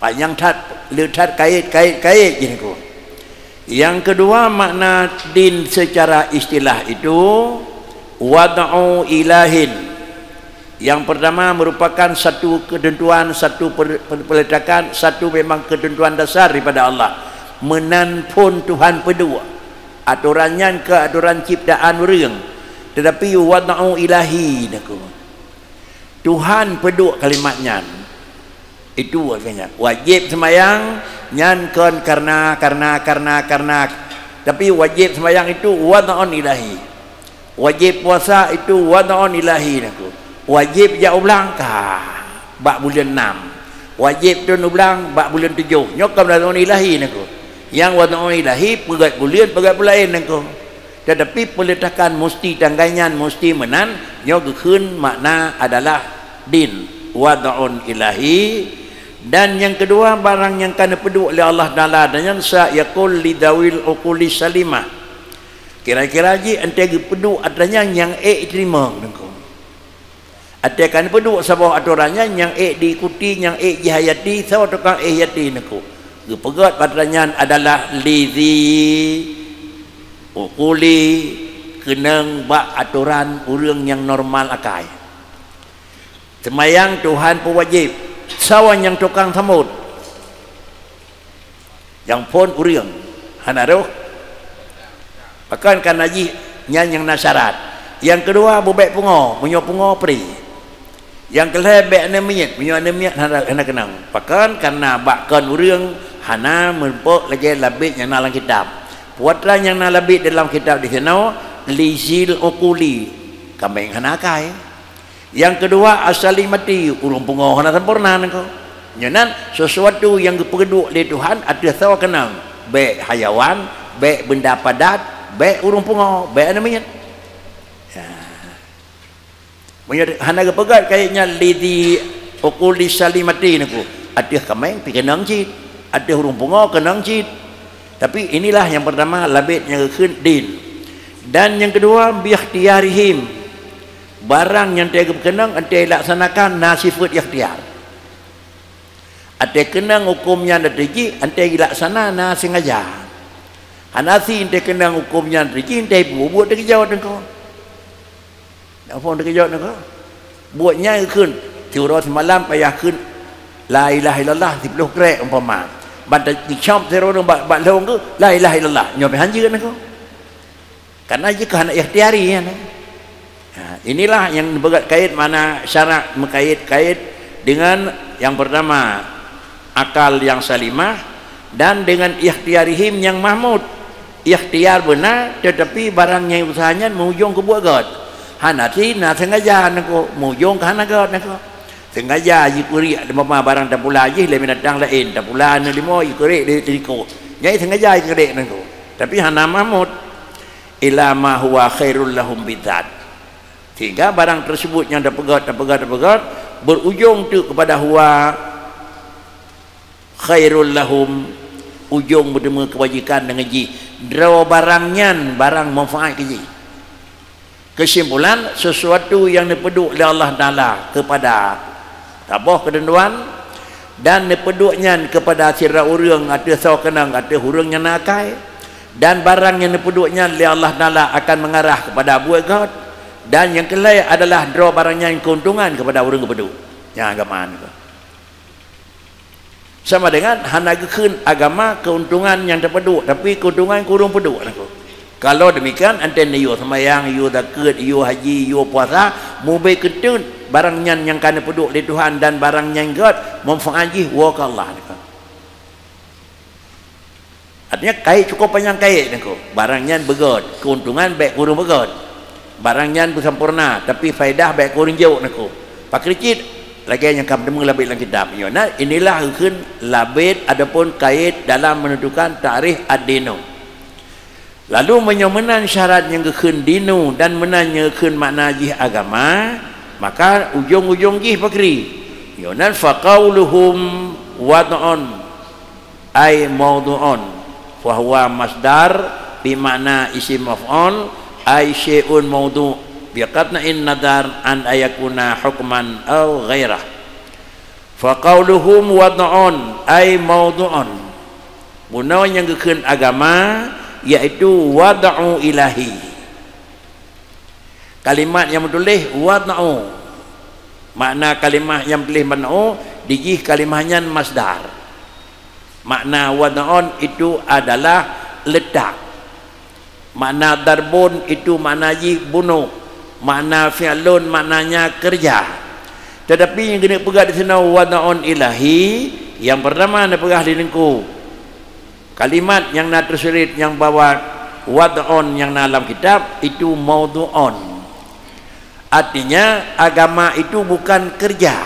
panjang tat letat kait gini ko. Yang kedua makna din secara istilah itu wad'u ilahin. Yang pertama merupakan satu ketentuan, satu peletakan, satu memang ketentuan dasar daripada Allah. Menanpun Tuhan pedua. Aturannya ke aturan ciptaan orang. Tetapi wad'u ilahi naku. Tuhan pedua kalimatnya. Itu artinya. Wajib sembahyang nyan kon karena tapi wajib sembahyang itu wad'un ilahi, wajib puasa itu wad'un ilahi naku, wajib ja ulang ka bak bulan 6, wajib tun ulang bak bulan 7 nyokam wad'un ilahi naku, yang wad'un ilahi pegat bulan naku. Tetapi peletakan mesti tanggangan mesti menan nyok keun makna adalah din wad'un ilahi. Dan yang kedua barang yang kena pedu oleh Allah Taala dan yang sa'yaqul lidawil uquli salimah. Kira-kira ji ente pedu adanya yang terima nengko. Ate kan pedu sabah aturannya yang diikuti yang dihayati sabah tukang hayati nengko. Gepegat padanya adalah lizi uquli kenang bak aturan urang yang normal akai. Semayang Tuhan pun wajib. Sawan yang tukang samut yang pun uriang hanaruh akan kan haji yang nasyarat. Yang kedua bubek pungo menyo pungo pri. yang kelebek nemiat punya nemiat hana kenang pakan karena bakkan urang hana merpok lagi labit yang dalam kitab puatlah yang labit dalam kitab di sana lizil ukuli kambing hana kai yang kedua asali mati urung pungoh hana sempurna nako nyanan sesuatu yang kepeduk oleh Tuhan ada tahu kenang baik hayawan baik benda padat baik urung pungoh baik nemiat hana kepegat kayaknya lidi ukuli salimati naku ada kambing pi kenang cit ada hurung pungo kenang cit tapi inilah yang pertama labit yang keun din dan yang kedua biikhtiarihim barang yang dia kenang ante laksanakan nasifut ikhtiar ate kenang hukumnya nadiji ante laksana na sengaja hanasi ante kenang hukumnya nadiji ante buat dia jawab engkau apa nak kejawab nak buatnyaขึ้น curah semalam payahขึ้น la ilaha illallah 10 krek umpama banda dicom zero bak long tu la ilaha illallah nyobe hanjir nak karena jika nak ikhtiari ya inilah yang berkait mana syarat mengkait dengan yang pertama akal yang salimah dan dengan ikhtiarihim yang mahmud ikhtiar benar tetapi barangnya usahanya mujung ke buat god hanati na sengaja nako mujung ke hana god nako sengaja ikuri mama barang tak pula je le binatang lain tak pula na limo ikuri di tiko nyai sengaja ikuri nako tapi hana mahmud ila ma huwa khairul lahum bidzat sehingga barang tersebut yang dapat berujung tu kepada huwa khairul lahum ujung bertemu kebajikan dengan ji draw barangnya barang manfaat ke ji kesimpulan sesuatu yang dipeduk oleh Allah Ta'ala kepada tabah kedenduan dan dipeduknya kepada sirah urang ada saw kenang ada hurang yang nakai dan barang yang dipeduknya oleh Allah Ta'ala akan mengarah kepada buat God dan yang kelai adalah draw barangnya yang keuntungan kepada orang kepeduk yang agama sama dengan hana keun agama keuntungan yang terpeduk tapi keuntungan kurung peduk kalau demikian anten you semayang you zakat you haji you puasa mubai ketun barangnya yang kana peduk di Tuhan dan barangnya yang God manfaat wa Allah artinya kait cukup panjang kait nako barangnya begod keuntungan baik kurung begod barangnya bersempurna tapi faedah baik kurung jauh nako pakricit lagi yang kamu temu labit dalam kitab nah inilah hukum labit adapun kait dalam menentukan tarikh ad-dinu lalu menyomenan syarat yang keun dinu dan menanyakan makna jih agama maka ujung-ujung jih pakri yonan faqauluhum wad'un ay mawdu'un fa huwa masdar bi makna isim maf'ul ay syai'un mawdu' biqatna in nadar an ayakuna hukman aw ghairah faqauluhum wad'un ay mawdu'un munau yang keun agama yaitu wad'u ilahi kalimat yang ditulis wad'u makna kalimat yang tulis wad'u dijih kalimahnya masdar makna wad'un itu adalah letak makna darbun itu makna bunuh makna fi'lun maknanya kerja tetapi yang kena pegang di sana wad'un ilahi yang pertama nak pegang di lingku kalimat yang nak terserit yang bawa wad'un yang dalam kitab itu mawdu'un artinya agama itu bukan kerja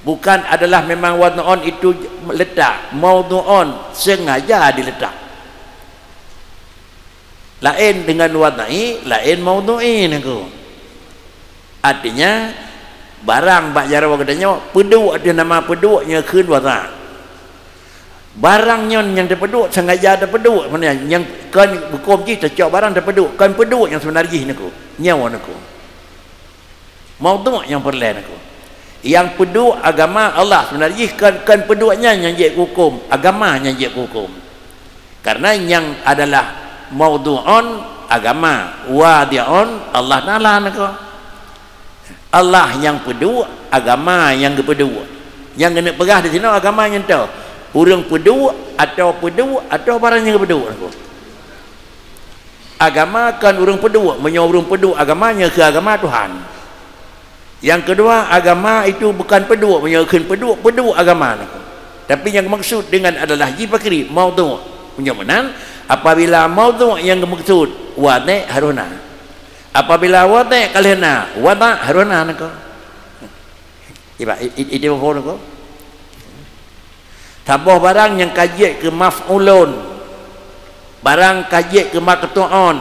bukan adalah memang wad'un itu letak mawdu'un sengaja diletak lain dengan wad'i lain mawdu'in aku artinya barang bak jarawa katanya peduk ada nama peduknya keun wad'a barangnya yang terpeduk sengaja terpeduk mana yang kan hukum ji tercok barang terpeduk kan peduk yang sebenarnya naku nyawa naku maudhu' yang perlahan naku yang peduk agama Allah sebenarnya kan peduknya yang jadi hukum agama yang jadi hukum karena yang adalah maudhu'un agama wadi'un Allah Ta'ala naku Allah yang peduk agama yang kepeduk yang kena pegah di sini agama yang tahu urang peduk atau barang yang peduk agama kan urang peduk menyorong peduk agamanya ke agama Tuhan Yang kedua, agama itu bukan peduk, menyerahkan peduk agama. Tapi yang maksud dengan adalah jipakri maudhu' menyamanan. Apabila maudhu' yang maksud wadi' haruna. Apabila wadi' kalena wada' haruna nako. Iba ide apa nako? Tabah barang yang kaji ke maf'ulun, barang kaji ke maqtu'un,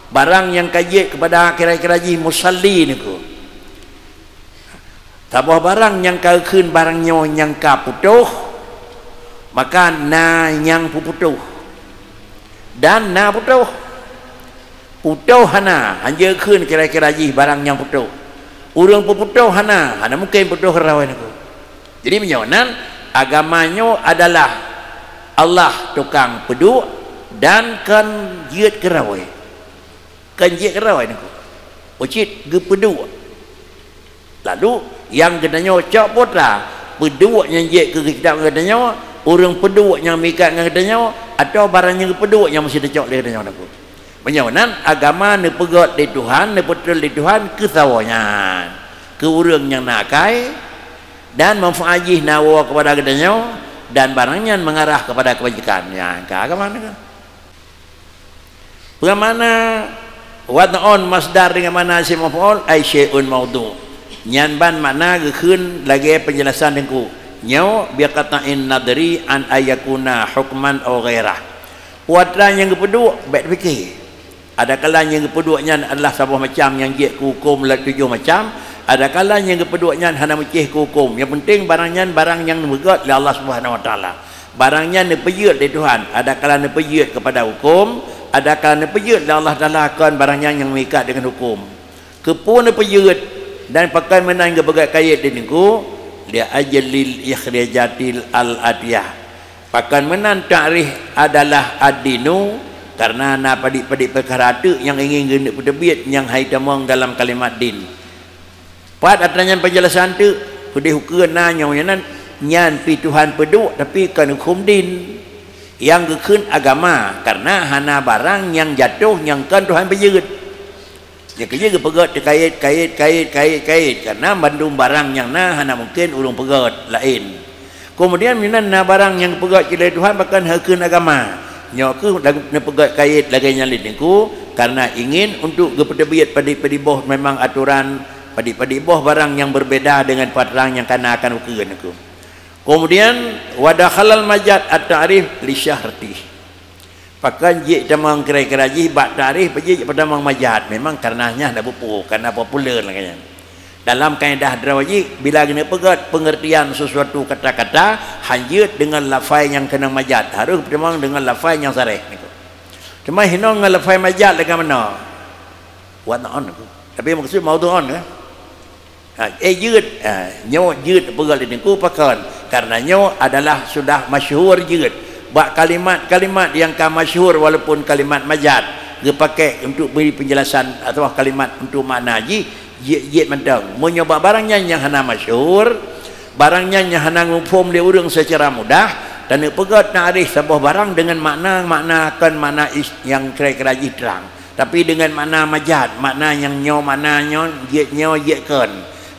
barang yang kaji kepada kira-kira musalli niku. Tabah barang yang kakeun barangnya yang kaputuh, maka na yang puputuh dan na putuh hana anjekeun kira-kira barang yang putuh. Urang puputuh hana mungkin putuh rawan niku. Jadi menyawanan agamanya adalah Allah tukang peduk dan kan jiat kerawai. Kan jiat kerawai niku. Ucit ge peduk. Lalu yang katanya cak putra peduk yang jiat ke kita katanya, orang peduk yang mikat katanya atau barang yang peduk yang mesti dicok katanya niku. Menyawanan agama ne pegat di Tuhan, ne betul di Tuhan kesawanya. Ke urang yang nakai dan memfajih nawa kepada katanya dan barangnya mengarah kepada kebajikan. Ya, ke agama niku. Bagaimana wad'un masdar dengan mana si maf'ul ai syai'un maudhu'. Nyan ban makna gekeun lagi penjelasan dengku. Nyau bi qatain nadri an ayakuna hukman aw ghairah. Puatra yang kepeduk baik fikir. Ada kalanya yang kepeduknya adalah sebuah macam yang dia hukum la 7 macam. Ada kalanya yang kepeduknya hana mecih hukum. Yang penting barangnya barang yang begat oleh Allah Subhanahu wa taala. Barangnya nepejut dari Tuhan. Ada kalanya nepejut kepada hukum, ada kalanya nepejut oleh Allah Taala akan barangnya yang mengikat dengan hukum. Kepun nepejut dan pakai menang ke bagai kait di niku dia ajalil ikhrajatil al-adiyah. Pakai menang ta'rif adalah ad-dinu karena na padik-padik perkara tu yang ingin gendak perbit yang hai tamang dalam kalimat din. Pat atanya penjelasan tu kudih hukeun nanya nyan pi Tuhan peduk tapi kan hukum din yang gekeun agama karena hana barang yang jatuh yang kan Tuhan pejeut. Ya kerja pegat kait karena bandung barang yang hana mungkin urung pegat lain. Kemudian minan barang yang pegat oleh Tuhan bahkan hakeun agama. Nya ke pegat kait lagi nyalin niku karena ingin untuk gepedebiat padi-padi boh memang aturan padi-padi boh barang yang berbeda dengan patrang yang kana akan ukeun niku. Kemudian wadakhalal majad at-ta'rif li syahrti. Pakan je tamang kira-kira ji bak ta'rif je pada mang majad memang karenanya dah bupu karena popular lah kayaknya. Dalam kaedah drawaji bila kena pegat pengertian sesuatu kata-kata hanjut dengan lafai yang kena majad harus memang dengan lafai yang sarih niku. Cuma hino dengan lafai majad dengan mana? Wad'un niku. Tapi maksud maudhu'un ke? Jud nyo jud pegal niku pakan karena nyo adalah sudah masyhur jud. Bak kalimat-kalimat yang masyhur walaupun kalimat majad dipakai untuk beri penjelasan atau kalimat untuk makna ji ye mentang menyoba barangnya yang hana masyhur barangnya yang hana ngupum dia urang secara mudah dan pegat ta'rif sebuah barang dengan makna-maknakan makna yang kira-kira terang tapi dengan makna majad makna yang nyo makna nyo ye kan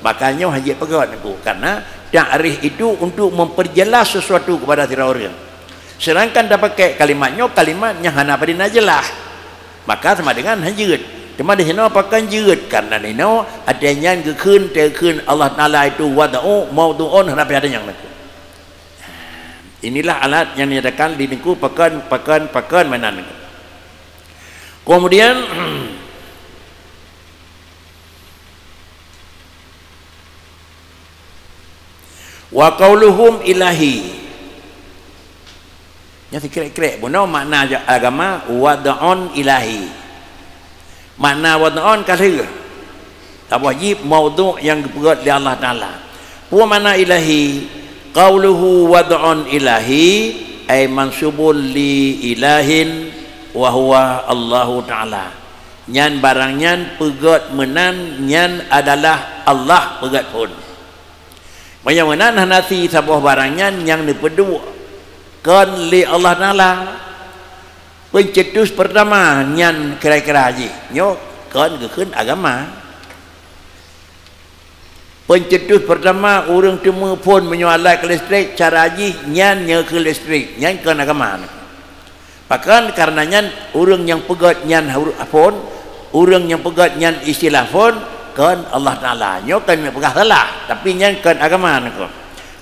makanya haji pegat aku karena ta'rif itu untuk memperjelas sesuatu kepada tira orang sedangkan dah pakai kalimatnya hana padina jelas maka sama dengan hajud. Cuma di sini pakai jud karena ni adanya gekeun Allah Taala itu wada'u maudhu'un hanapi ada yang niku. Inilah alat yang dinyatakan di niku pakan mana niku. Kemudian wa qauluhum ilahi. Nya kira-kira benar makna agama wada'un ilahi. Makna wad'un kasih tak wajib maudhu' yang dipegat oleh Allah Ta'ala. Wa makna ilahi qauluhu wad'un ilahi ay mansubul li ilahin wa huwa Allahu Ta'ala. Nyan barang nyan pegat menan nyan adalah Allah pegat pun. Banyak menan hanasi sebuah barang nyan yang dipedu kan li Allah Ta'ala. Pencetus pertama nyan kira-kira haji nyo kan gekeun agama Pencetus pertama orang temu pun menyoalai ke listrik cara haji nyan nya ke listrik nyan ke agama. Bahkan karenanya orang yang pegat nyan pun orang yang pegat nyan istilah pun kan Allah Ta'ala nyo kan pegah salah tapi nyan kan agama ko.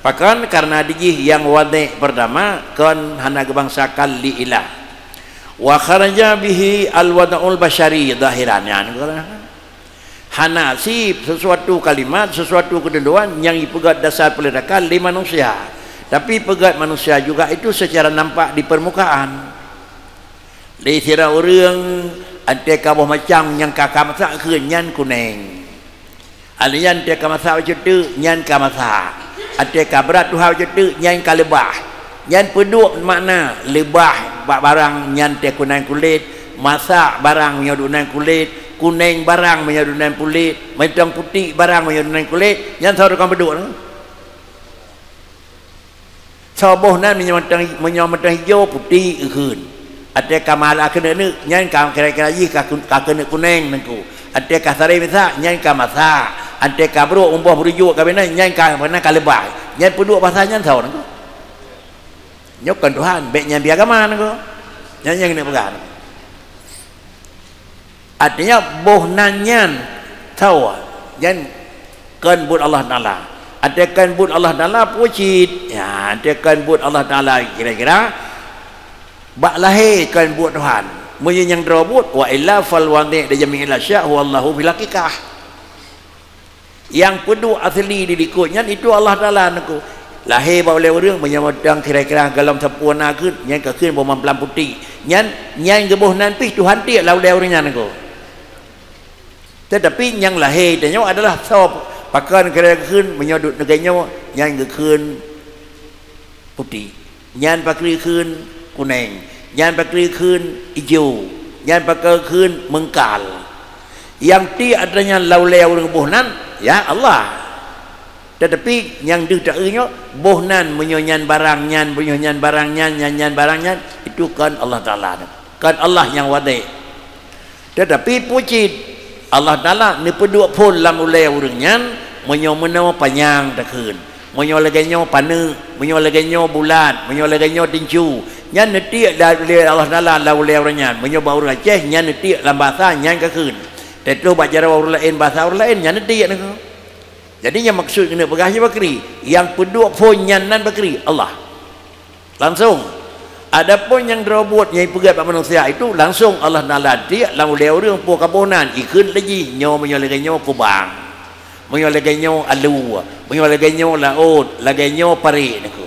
Bahkan karena dijih yang wadi pertama kan hana bangsa kali ilah wa kharaja bihi al wada'ul basyari zahirannya hana sip sesuatu kalimat sesuatu ketentuan yang dipegat dasar peledakan di manusia tapi pegat manusia juga itu secara nampak di permukaan di sira orang ada kabah macam yang kakak masak ke nyan kuning alian dia kamasak cetu nyan kamasak ada kabrat tuhau cetu nyan kalebah nyan peduk makna lebah barang nyan teh kuning kulit masak barang menyodunan kulit kuning barang menyodunan kulit macam putih barang menyodunan kulit nyan saudara peduk saboh nan menyomatang hijau putih keun ada kamala kena ni nyan kam kira-kira ji ka kena kuning nengku ada kasare misa nyan kamasa ada kabro umbah berujuk kabena nyan ka mana kalebah nyan peduk pasal nyan tahu nengku nyokan Tuhan baik nyan biagama nengku nyan kena pegang artinya boh nanyan tahu nyan kan buat Allah Taala ada kan buat Allah Taala pucit ya ada kan buat Allah Taala kira-kira bak lahir kan buat Tuhan munyi yang dirobot wa illa fal wadi' da jami'il asya' wallahu bil haqiqah yang pedu asli di dikutnya itu Allah Taala naku lahir ba oleh orang menyamadang kira-kira galam sempurna keun nyan ka keun bomam pelam putih nyan gebuh nan pih Tuhan tiak la oleh orangnya naku tetapi yang lahir danyo adalah sop pakan kira-kira keun menyodut neganya nyan ke keun putih nyan pakri keun kuning nyan pakri keun hijau nyan pakri keun mengkal yang ti adanya laulai orang bohnan ya Allah tetapi yang didaknya bohnan menyonyan barang nyan menyonyan barang nyan barang nyan itu kan Allah Ta'ala kan Allah yang wadi tetapi pucit Allah Ta'ala ni peduk pun lam ulai orang nyan menyomena panjang takun menyoleganyo pane menyoleganyo bulat menyoleganyo tincu nyan netik dari Allah Taala laulai orangnya menyoba orang Aceh nyan netik dalam bahasa nyan keun tetu bacara orang lain bahasa orang lain nyan netik nak jadi yang maksud kena pegah bakri yang peduk pun nyan nan bakri Allah langsung adapun yang dirobot yang pegat manusia itu langsung Allah Taala dia laulai orang po kabonan ikun lagi nyo menyoleganyo kubang menyoleganyo alu menyoleganyo laut laganyo pari naku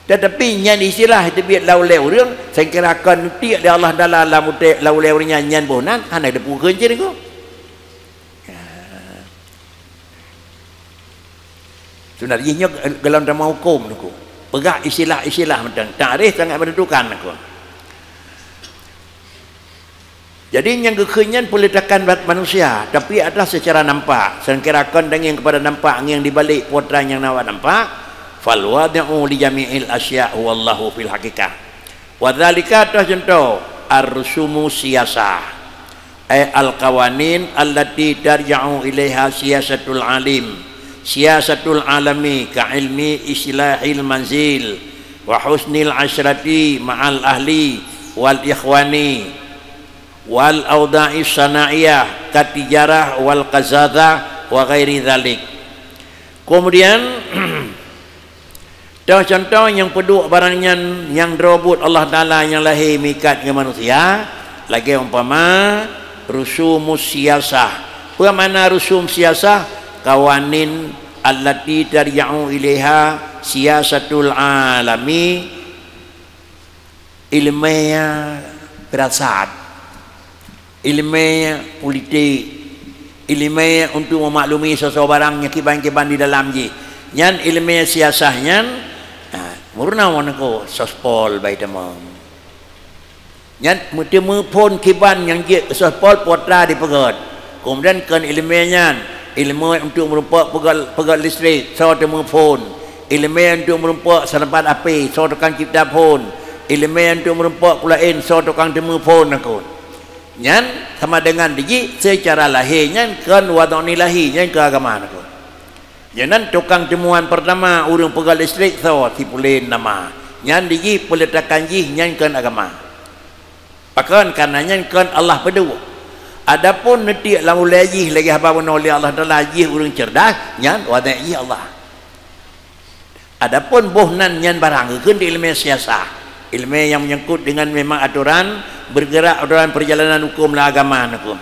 tetapi nyan istilah itu biar laulai orang saya kira akan tiak dia Allah Taala laulai orangnya nyan bonan hana ada pukul je naku sebenarnya dalam drama hukum naku pegak istilah-istilah macam tarikh sangat menentukan naku jadi yang kekenyan peletakan manusia tapi adalah secara nampak sengkirakan dengan kepada nampak yang dibalik potran yang nawak nampak fal wadi'u li jami'il asya' wallahu fil haqiqah wa dzalika contoh ar-rusumu siyasah ay al-qawanin allati tarja'u ilaiha siyasatul alim siyasatul alami ka ilmi islahil manzil wa husnil asyrati ma'al ahli wal ikhwani wal auda'i sana'iyah katijarah wal qazada wa ghairi dhalik kemudian contoh yang peduk barangnya yang dirobot Allah Ta'ala yang lahir mikat ke manusia lagi umpama rusumus siyasah apa mana rusum siyasah kawanin allati tarja'u ilaiha siyasatul alami ilmiah perasaan ilmiah politik ilmiah untuk memaklumi seseorang yang kiban-kiban di dalam je nyan ilmiah siasahnya murna wanako sospol baik teman nyan mutemu pun kiban yang je sospol potra dipegat kemudian kan ilmiahnya ilmu untuk merupak pegat listrik so temu pun ilmiah untuk merupak senapan api so tukang cipta pun ilmiah untuk merupak pulain so tukang temu pun aku nyan sama dengan diji secara lahirnya kan wadoni lahirnya ke agama aku Jangan tukang temuan pertama urang pegal listrik so tipulin nama. Nyan digi peletakan jih nyan kan agama. Pakan karena nyan kan Allah berdua. Adapun nanti lalu lagi haba menoleh Allah Taala jih urang cerdas nyan wadai jih Allah. Adapun bohnan nyan barang keun di ilmu siasah. Ilmu yang menyangkut dengan memang aturan bergerak aturan perjalanan hukum dan agama hukum.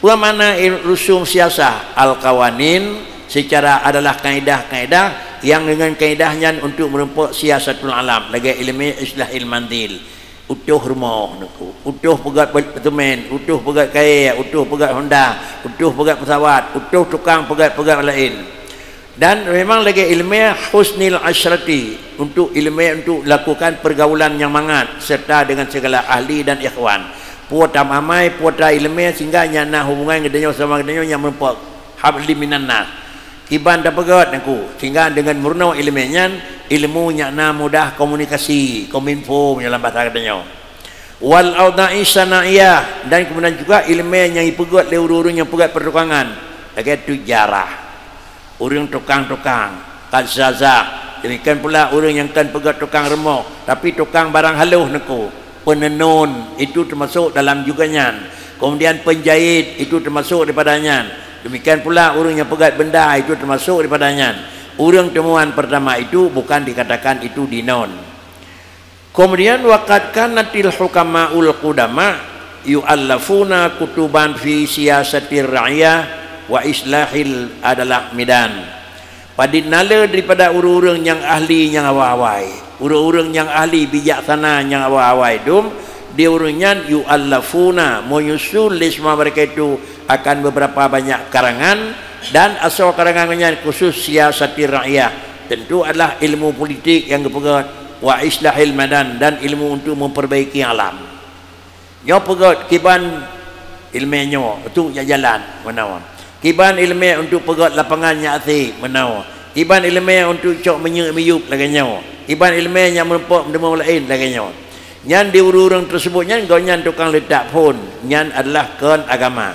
Wa mana rusum siasah al-qawanin secara adalah kaedah-kaedah yang dengan kaedahnya untuk merempuk siasatul alam lagi ilmu islah ilmandil utuh rumah naku utuh pegat apartemen utuh pegat kaya utuh pegat Honda utuh pegat pesawat utuh tukang pegat-pegat lain dan memang lagi ilmu husnil asyrati untuk ilmu untuk lakukan pergaulan yang mangat serta dengan segala ahli dan ikhwan puata mamai puata ilmu sehingga nyana hubungan gedenya sama gedenya yang merempuk habli minan nas Kiban dapat pegat aku sehingga dengan murna ilmu nyakna mudah komunikasi kominfo dalam bahasa katanya wal auda'i sana'iyah dan kemudian juga ilmu yang dipegat oleh urang yang pegat pertukangan lagi tujarah urang tukang-tukang kazazak demikian pula urang yang kan pegat tukang remok tapi tukang barang haluh naku penenun itu termasuk dalam juganya kemudian penjahit itu termasuk daripadanya. Demikian pula orang yang pegat benda itu termasuk daripadanya. Orang temuan pertama itu bukan dikatakan itu dinon. Kemudian waqad kanatil hukama'ul qudama yu'allafuna kutuban fi siyasatir ra'iyah wa islahil adalah midan. Padinala daripada orang-orang yang ahli yang awal-awal. Orang-orang yang ahli bijaksana yang awal-awal itu dia orangnya yu'allafuna menyusul lisma mereka itu akan beberapa banyak karangan dan asal karangannya khusus siasatir ra'iyah tentu adalah ilmu politik yang dipegat wa islahil madan dan ilmu untuk memperbaiki alam nyo pegat kiban ilmunya untuk jalan menawa kiban ilmu untuk pegat lapangan nyati menawa kiban ilmu untuk cok menyuk lagi nyo kiban ilmu yang merempuk demo lain lagi nyo nyan di urang tersebut nyan kau nyan tukang letak pun nyan adalah kan agama.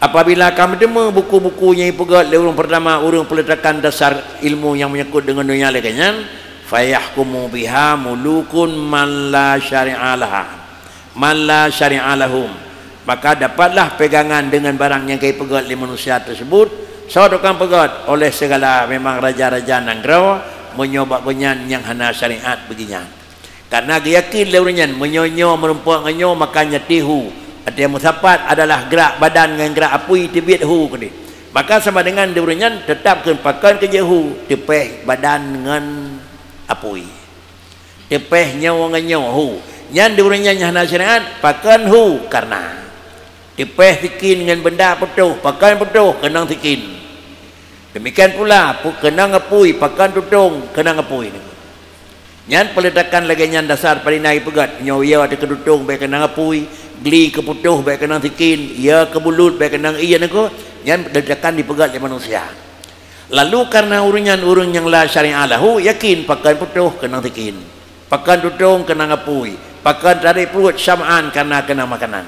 Apabila kamu demo buku-buku yang pegat orang pertama orang peletakan dasar ilmu yang menyangkut dengan dunia lainnya fayahkumu biha mulukun man la syari'a lahum maka dapatlah pegangan dengan barang yang kaya pegat oleh manusia tersebut tukang pegat oleh segala memang raja-raja nangrau menyobak benyan yang hana syariat beginian karena dia yakin leurnya menyonyo merempuk ngenyo makanya tihu ada musapat adalah gerak badan dengan gerak apui tibit hu kini maka sama dengan diurangnya tetapkan pakan kerja hu tepeh badan dengan apui tepeh nyawa dengan nyawa hu yang diurangnya hana syariat pakan hu karena tepeh tikin dengan benda petuh pakan petuh kenang tikin demikian pula kenang apui pakan tutung kenang apui nyan peletakan lagi nyan dasar parinai pegat nyawa ia ada kedutung baik kenang apui geli keputuh baik kenang tikin ia kebulut baik kenang iya nako nyan peletakan dipegat oleh manusia lalu karena urang yang la syari'a lahu yakin pakan putuh kenang tikin pakan tutung kenang apui pakan tarik perut syam'an karena kena makanan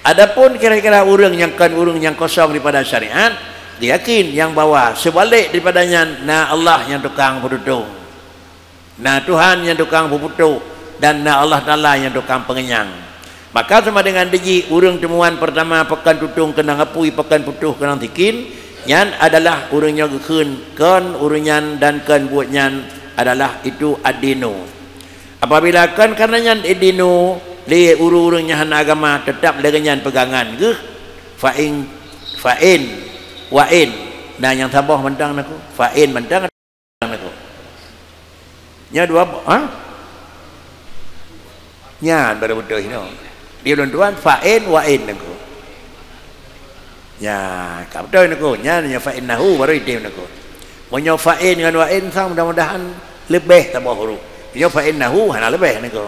adapun kira-kira urang yang kosong daripada syariat dia yakin yang bawah sebalik daripadanya na Allah yang tukang petutung nah Tuhan yang tukang peputuh dan nah Allah Ta'ala yang tukang pengenyang maka sama dengan deji urang temuan pertama pakan tutung kenang apui pakan putuh kenang tikin yan adalah urangnya kan urunyan dan kan buatnya adalah itu adino apabila kan karenanya adino le urang-urangnya hana agama tetap lengan pegangan ke fa'in wa'in nah yang tabah mentang naku fa'in mentang naku nya dua nya baru betul no dia tuan fa'in wa'in naku nya ka betul naku nya fa'innahu baru itu naku monyo fa'in dengan wa'in sang mudah-mudahan lebih tambah huruf nya fa'innahu hana lebih naku